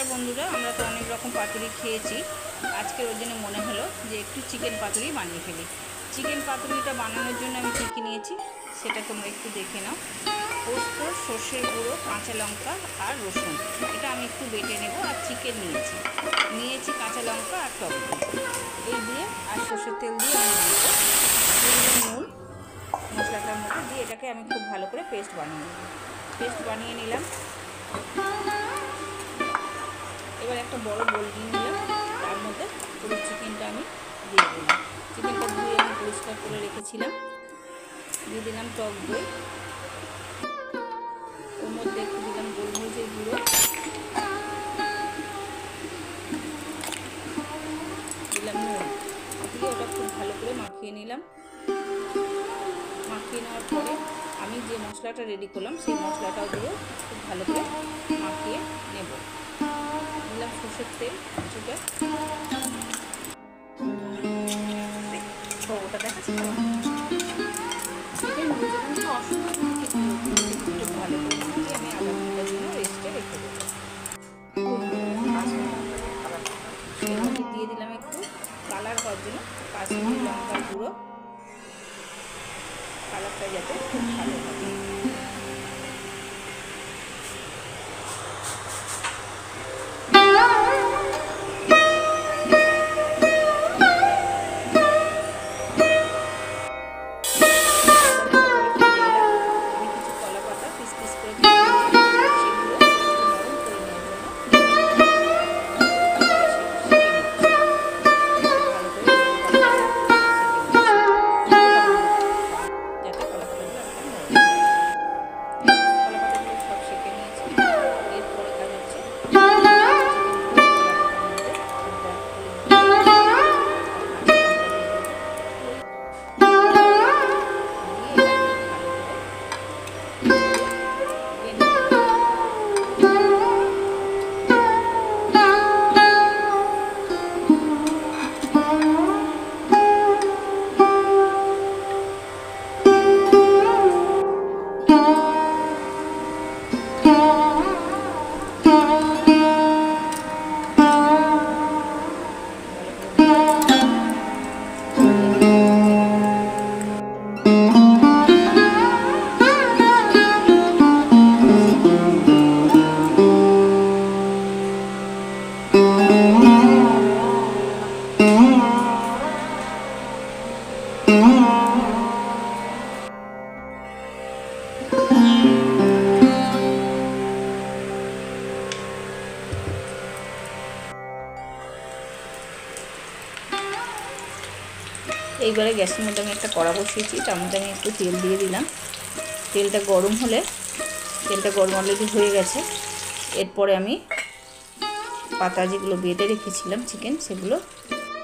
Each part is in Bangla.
नमस्कार बंधुरा আমরা তো অনেক রকম পাতুরি খেয়েছি। আজকে ওর জন্য মনে হলো যে একটু চিকেন পাতুরি বানিয়ে ফেলি। চিকেন পাতুরিটা বানানোর জন্য আমি কী কী নিয়েছি সেটা তোমরা একটু দেখে নাও। পোস্ত, সর্ষের গুঁড়ো, কাঁচা লঙ্কা আর রসুন, এটা আমি একটু বেটে নেব। আর চিকেন নিয়েছি কাঁচা লঙ্কা আর টক এই দিয়ে আর সর্ষের তেল দিয়ে আমি বানাবো। নুন মশলাটার মধ্যে দিয়ে এটাকে আমি খুব ভালো করে পেস্ট বানিয়ে নিলাম। এবার একটা বড় বোল নিয়ে নিলাম, তার মধ্যে পুরো চিকেনটা আমি দিয়ে দিলাম। চিকেনটা ধুয়ে আমি পরিষ্কার করে রেখেছিলাম। দিয়ে দিলাম টক দই, ওর মধ্যে একটু দিলাম গোলমরিচের গুঁড়ো, দিলাম নুন, দিয়ে ওটা খুব ভালো করে মাখিয়ে নিলাম। মাখিয়ে নেওয়ার পরে আমি যে মশলাটা রেডি করলাম সেই মশলাটাও দিয়ে খুব ভালো করে মাখিয়ে নেব। দিলাম সর্ষের তেল কিছুটা, ওটা দেখাচ্ছি চিকেন একটু ভালো করে মাখিয়ে আমি আধা ঘন্টার জন্য রেস্টে রেখে দেবো। এর মধ্যে দিয়ে দিলাম একটু কালার হওয়ার জন্য কাশ্মীরি লঙ্কার গুঁড়ো, কালারটা যাতে খুব ভালো হবে। এইবারে গ্যাসের মধ্যে আমি একটা কড়া বসিয়েছি, তার মধ্যে আমি একটু তেল দিয়ে দিলাম। তেলটা গরম অলরেডি হয়ে গেছে। এরপরে আমি পাতা যেগুলো বেটে রেখেছিলাম চিকেন, সেগুলো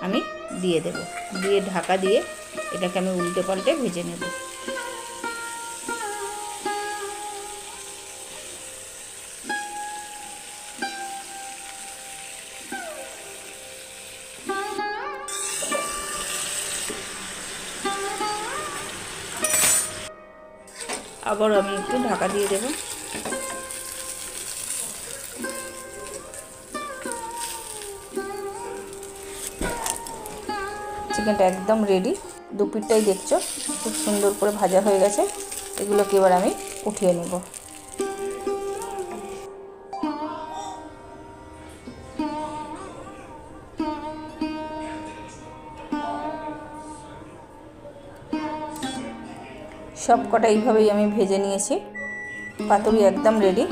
আমি দিয়ে দেব। দিয়ে ঢাকা দিয়ে এটাকে আমি উল্টে পাল্টে ভেজে নেব। আবার আমি একটু ঢাকা দিয়ে দেব। চিকেনটা একদম রেডি, দু পিঠটাই দেখছো খুব সুন্দর করে ভাজা হয়ে গেছে। এগুলোকে এবার আমি উঠিয়ে নেব। সব কটা এইভাবেই আমি ভেজে নিয়েছি। পাতুরি একদম রেডি।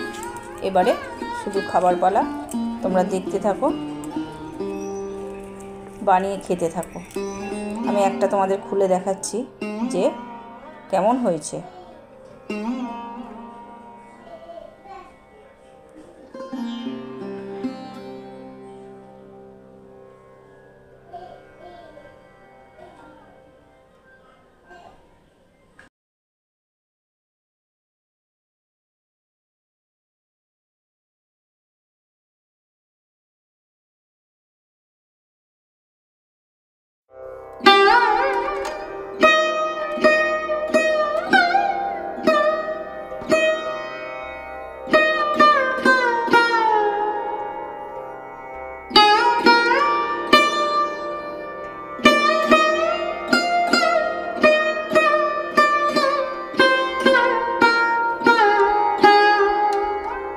এবারে শুধু খাবার পালা, তোমরা দেখতে থাকো, বানিয়ে খেতে থাকো। আমি একটা তোমাদের খুলে দেখাচ্ছি যে কেমন হয়েছে।